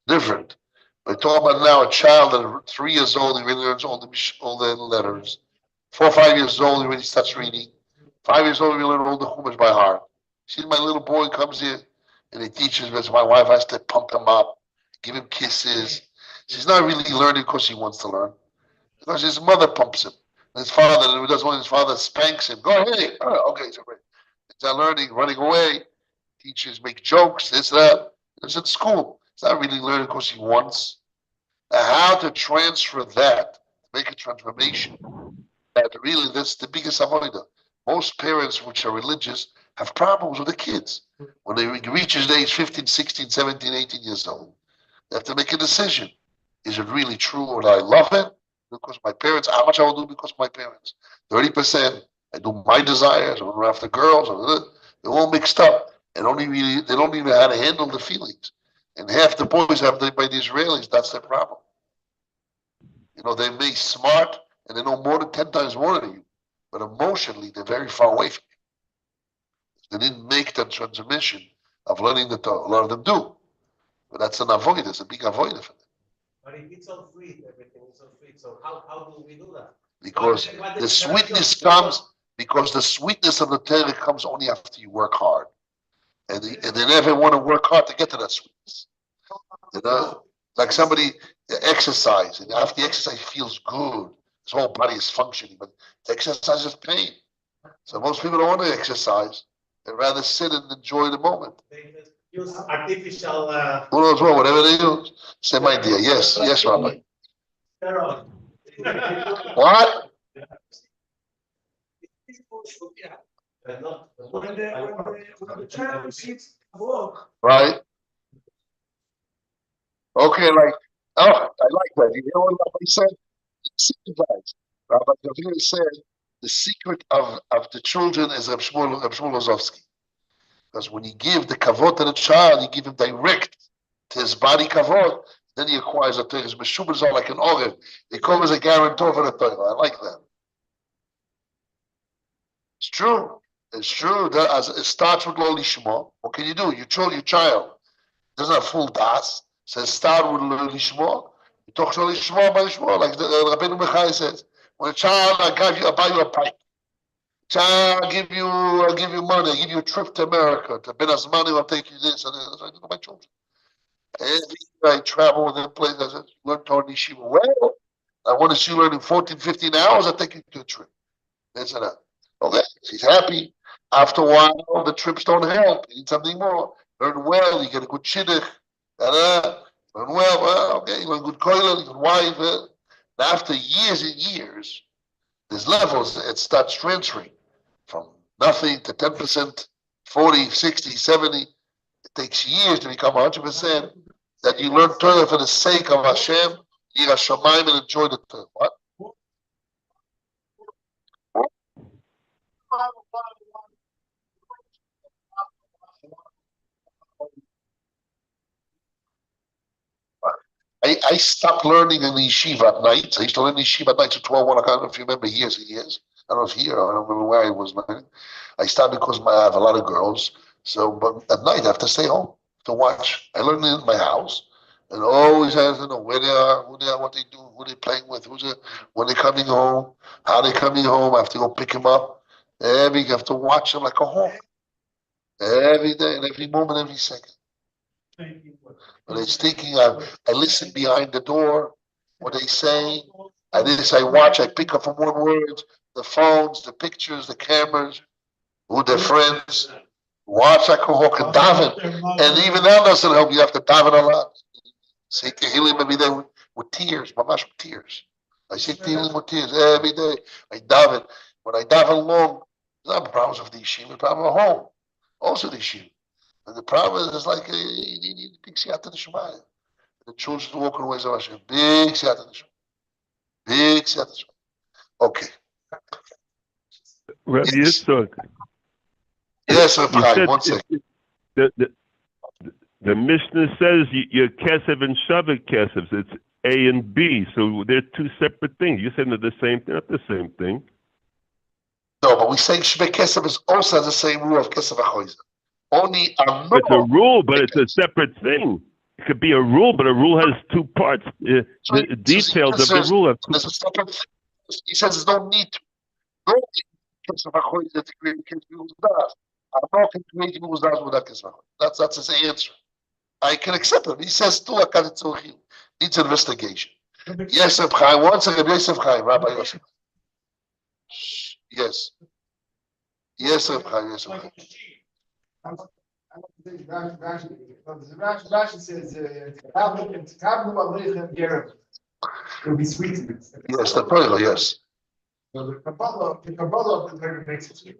Different. But talking about now a child at 3 years old, he really learns all the letters. 4 or 5 years old, he really starts reading. 5 years old, he learns all the chumash by heart. See, my little boy comes here and he teaches me. My wife has to pump him up, give him kisses. He's not really learning because he wants to learn, because his mother pumps him. His father doesn't want his father spanks him. Go ahead. Oh, okay, so great. He's not learning, running away. Teachers make jokes, this, that. It's at school. He's not really learning because he wants. How to transfer that, make a transformation. That really, that's the biggest avoider. Most parents which are religious have problems with the kids. When they reach the age 15, 16, 17, 18 years old, they have to make a decision. Is it really true or I love it? Because my parents, how much I will do because of my parents? 30%, I do my desires, I run after girls, they're all mixed up. And they don't even know how to handle the feelings. And half the boys have by the Israelis, that's their problem. You know, they may be smart and they know more than 10 times more than you, but emotionally they're very far away from you. They didn't make that transmission of learning the Torah. A lot of them do, but that's an avoid. It's a big avoid for them. But if it's all free, everything is all free. So how do we do that? Because the sweetness comes, because the sweetness of the Torah comes only after you work hard, and they never want to work hard to get to that sweetness. You know, like somebody exercise, and after the exercise he feels good. His whole body is functioning, but exercise is pain. So most people don't want to exercise. They'd rather sit and enjoy the moment. They just use artificial. Who knows what? Whatever they use. Same idea. Yes, yes, Rabbi. Steroid. What? But not- When the child receives a book, Right? Okay, like, oh, I like that. You know what Rabbi said? Guys, Rabbi Gavir said the secret of the children is Reb Shmuel Ozovsky. Because when you give the kavod to the child, you give him direct to his body kavod, then he acquires a Torah. His meshubas are like an orev. They come as a guarantor for the Torah. I like that. It's true. It's true. That as it starts with Lo Lishma. What can you do? You told your child doesn't have full das. Says start with Lo Lishma. You talk Lo Lishma by Lishma, like Rabbeinu Mechai says. When a child, I buy you a pipe. Child, I'll give you money. I'll give you a trip to America. To Benas money, I'll take you this and that. I do my children. Every year I travel with them place. I said, learn Torah Yeshiva. Well, I want to see you learning 14, 15 hours. I'll take you to a trip. This and that. Okay, he's happy. After a while, the trips don't help. You need something more. Learn well. You get a good shidduch. Learn well. Okay, you learn good koilel, you good wife. And after years and years, there's levels. It starts transferring from nothing to 10%, 40, 60, 70. It takes years to become 100%. That you learn Torah for the sake of Hashem, Yirah Shamayim, and enjoy the Torah. What? I stopped learning in the yeshiva at night. I used to learn in yeshiva at night to 12, 1 o'clock. I don't know if you remember years and years. I don't know if here, I don't remember where I was learning. I stopped because I have a lot of girls. So, but at night I have to stay home to watch. I learn in my house and always have to know where they are, who they are, what they do, who they're playing with, when they're coming home, how they're coming home. I have to go pick them up. I have to watch them like a hawk. Every day and every moment, every second. When it's thinking, I listen behind the door, what they say. I watch, I pick up from one word, the phones, the pictures, the cameras, who their friends. Watch like a hawk and daven. And even that doesn't help. You have to daven a lot. Say Tehillim every day with tears, mamash with tears. I say Tehillim with tears every day. I daven. When I daven long, it's not problems of the yeshiva, problem at home. Also the yeshiva. And the problem is like you need a big siyata d'shmaya. The children walking away from Hashem. Big siyata d'shmaya. Big siyata d'shmaya. Okay. Rabbi Yitzchak, Yes, Rabbi you Chaim, said 1 second. the Mishnah says your kesef and Shabbat kesef. A and B. So they're two separate things. You said they're the same thing, not the same thing. No, but we say Shve Kesef is also has the same rule of Kesef HaChoizer. Only a It's a no. rule, but it's a separate thing. It could be a rule, but a rule has two parts. The details of the rule have two. There's a separate thing. He says there's no need to. No need to Kesef HaChoizer to create Kesef HaChoizer. I'm not creating HaChoizer without Kesef HaChoizer. That's his answer. I can accept it. He says too, needs investigation. Yes, Reb Chaim. One second, Yosef Chaim, Rabbi Yosef. Yes. Yes, Reb Chaim. Yes, Reb Chaim. Rashi says, it would be sweet. Yes, the Perla, yes. So the Kabbalah of the Torah makes it sweet.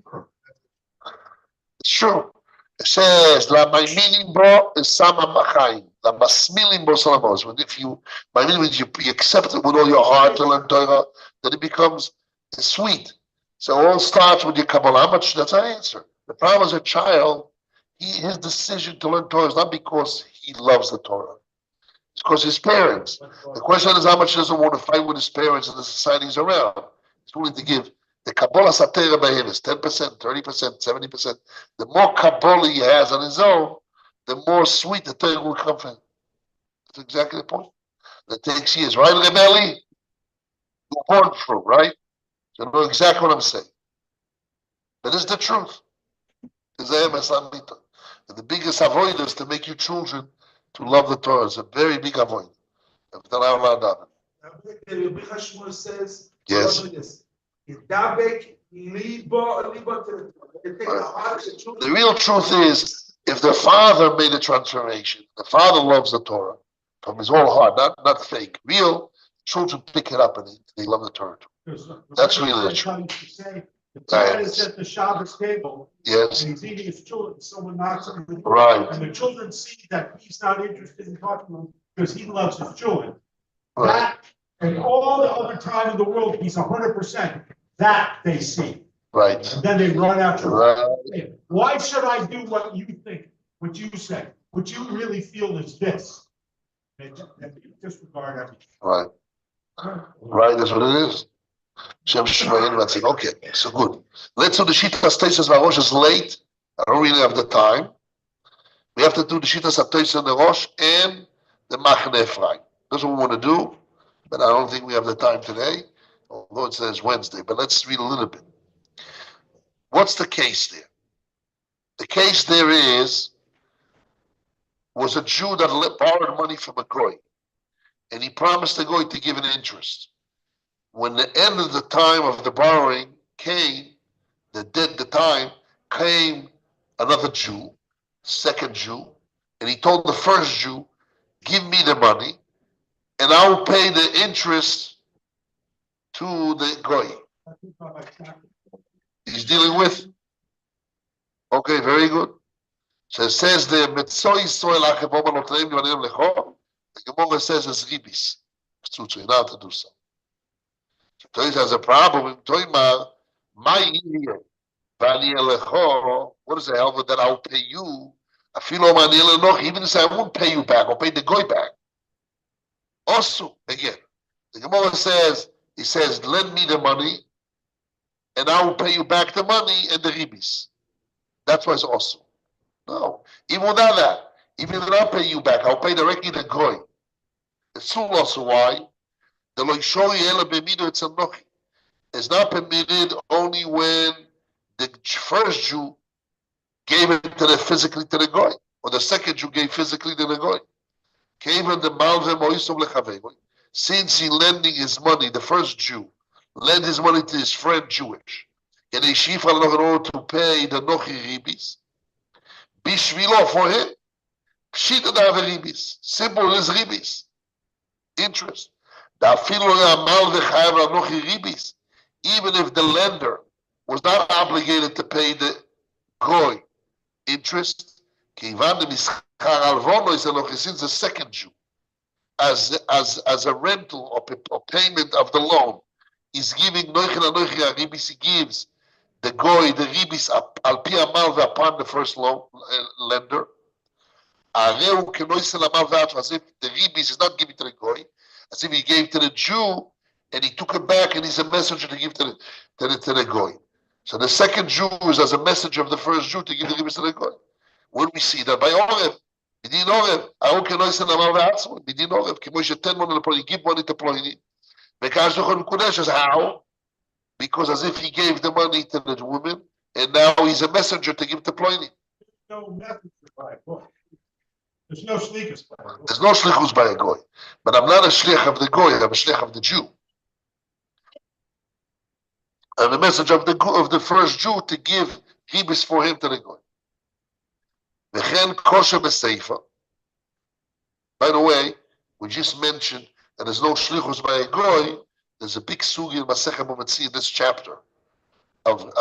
It's true. It says, La Maiminim Bo is Sama Machaim. La Masmilim Bo Salamos. If you, my meaning means you accept it with all your heart to learn Torah, then it becomes sweet. So it all starts with your Kabbalah. How much? That's our answer. The problem is a child, his decision to learn Torah is not because he loves the Torah. It's because his parents. The question is how much he doesn't want to fight with his parents and the society he's around. He's willing to give. The Kabbalah Satera by him is 10%, 30%, 70%. The more Kabbalah he has on his own, the more sweet the Torah will come from. That's exactly the point. That takes years, right, Rebelli? You're born from, right? You know exactly what I'm saying. That is the truth. And the biggest avoid is to make your children to love the Torah. It's a very big avoid. If they're not allowed to. Rabbi Hashmur says, Yes. The real truth is, if the father made a transformation, the father loves the Torah from his whole heart, not fake. Real children pick it up and they love the Torah too. That's really the truth. The dad is at the Shabbos table. Yes. And he's eating his children, someone knocks on the door. Right. And the children see that he's not interested in talking to them because he loves his children. Right. That, and all the other time in the world, he's 100%. That they see. Right. And then they run out to Right. Why should I do what you think, what you say, what you really feel is this? And disregard everything. Right. Right, that's what it is. Shem Shemayin, that's it. Okay, so good. Let's do the Shitas Teisos Varosh. Is late. I don't really have the time. We have to do the Shitas Teisos and the Rosh and the Machne Ephraim. That's what we want to do, but I don't think we have the time today, although it says Wednesday. But let's read a little bit. What's the case there? The case there was a Jew that borrowed money from a goy, and he promised the goy to give an interest. When the end of the time of the borrowing came, the time came another Jew, second Jew, and he told the first Jew, give me the money, and I will pay the interest to the goy. He's dealing with. Okay, very good. So it says the Metzoy Soil Achevoma Notreim Givanim Lecho. The Gemara says it's ribis. You're not to do so. Toys has a problem with Toymar. My Indian, Vani Lecho. What is the hell with that? I'll pay you. I feel even if I won't pay you back, I'll pay the goy back. Also, again, the Gemara says, he says, lend me the money, and I will pay you back the money and the ribis. That's why it's also. No, even without that, even if I don't pay you back, I'll pay directly the goy. It's still also why the loishori ela bemido etzanochi is not permitted only when the first Jew gave it to the physically to the goy, or the second Jew gave physically to the goy. Came in the malve moisom lechavei. Since he lending his money, the first Jew lend his money to his friend Jewish, and he shifa in order to pay the nochi ribis. Bishvilo for him, pshita da ribis. Simple as ribis. Interest. Even if the lender was not obligated to pay the goy interest, since the second Jew, as a rental or payment of the loan, is giving ribis, he gives the goy the ribis al pi amal upon the first loan lender. As if the ribis is not given to the goy, as if he gave to the Jew and he took it back and he's a messenger to give to the Goy. So the second Jew is as a messenger of the first Jew to give the ribbis to the Goy. Where do we see that? By Oreb. Bidin Oreb. How can I say Namar V'atzmo? Bidin Oreb. Kimo ten money to Pliny. Give money to Pliny. Because how? Because as if he gave the money to the woman, and now he's a messenger to give to Pliny. No method by a goy. There's no sneakers by a goy. There's no shlichus by a goy. But I'm not a shlich of the goy, I'm a shlich of the Jew. I'm a messenger of the first Jew to give ribbis for him to the goy. V'chen kosher b'seifa. By the way, we just mentioned that there's no shlichus by a goy. There's a big sugi in Masechet B'Metzi in this chapter of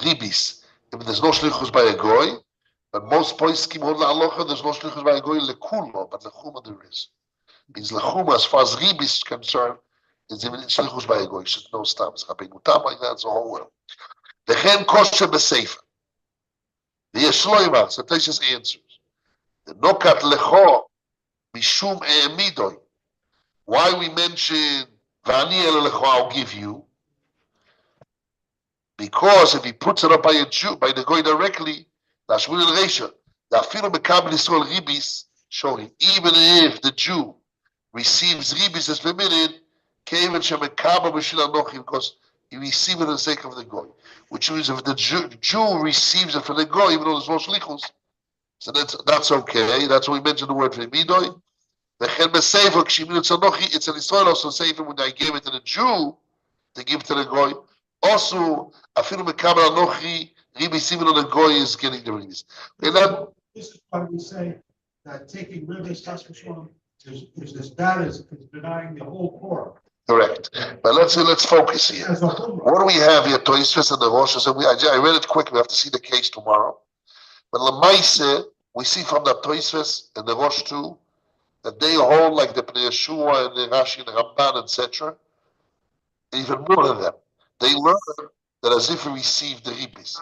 ribbis. If there's no shlichus by a goy, but most poskim hold la'alocha, there's no shlichus by a goy lekulo, but lechuma there is. Means lechuma, as far as ribbis is concerned, is even shlichus by a goy. You should know stam. It's mutam like that. It's a whole world. V'chen kosher b'seifa. V'yesh loymar. So Tesis answers. The nokat lecho mishum e'emidoy. Why we mention Vani el lecho, I'll give you? Because if he puts it up by a Jew, by the goy directly, that's Shmuel el Reisha. The afilu mekabel Yisrael ribis, showing even if the Jew receives ribis as permitted, keven shemekabel b'shil anochi, because he receives it for the sake of the goy. Which means if the Jew receives it for the goy, even though there's no shlichus, so that's okay. That's why we mentioned the word v'midoy. It's an Israel also safer when I gave it to the Jew to give to the goy. Also, afilu mekabel anochi ribis, even though the goy is getting the ribis. This is why we say that taking ribis tasmishon is as bad as denying the whole core. Correct. But let's focus here. As a whole. What do we have here? Toisves and the Rosh. I read it quick. We have to see the case tomorrow. But Lamaise, we see from the Toisves and the Rosh too, that they hold like the Pnei Yeshua and the Rashi and the Ramban, etc. Even more than them. They learn that as if he received the ribis.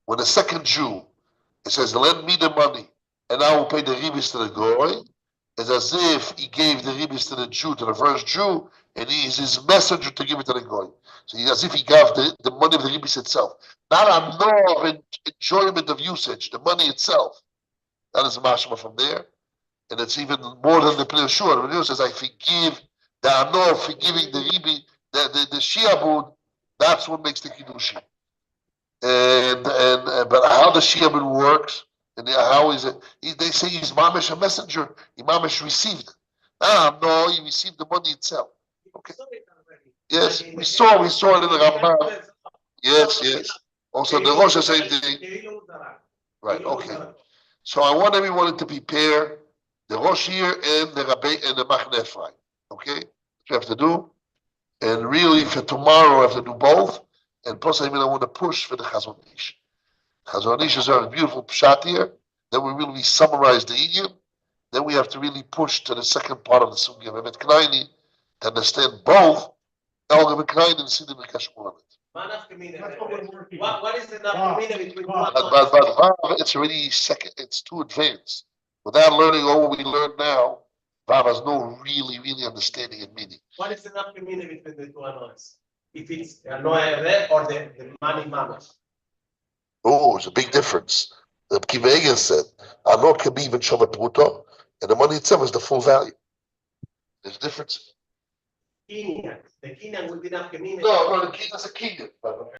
When the second Jew, it says, lend me the money, and I will pay the ribis to the goy, it's as if he gave the ribis to the Jew, to the first Jew, and he is his messenger to give it to the goy. So as if he gave the money of the ribis itself. Not a no enjoyment of usage, the money itself. That is mashma from there. And it's even more than the Pnei Yeshua. When it says, I forgive the anor, forgiving the ribi, the shiabud, that's what makes the kiddushin. But how the shiabud works, and how is it? They say he's mamish a messenger. He mamish received it. No, he received the money itself. Okay. Yes, we saw it in the Ramban. Yes. Also, the Rosh the same thing. Right. Okay. So I want everyone to prepare the Rosh here and the Rabbi and the Machne Ephraim. Okay, what you have to do, and really for tomorrow I have to do both. And plus, I want to push for the Chazon Ish. Chazon Ish is a beautiful pshat here. Then we really summarize the Inyan. Then we have to really push to the second part of the Sugya of Emet Knaini to understand both Elgim and Knaini and Sidim and Kashmir. What is the nafkamina between But it's already second. It's too advanced. Without learning all we learn now, Vav has no really understanding and meaning. What is the nafkamina between the two anois? If it's anoa or the money mamash? Oh, it's a big difference. The Kiva Egan said, "Anor can be even shovat pruto, and the money itself is the full value." There's a difference. Kinyan. The kinyan will be nafkamina. No, the kinyan is a kinyan.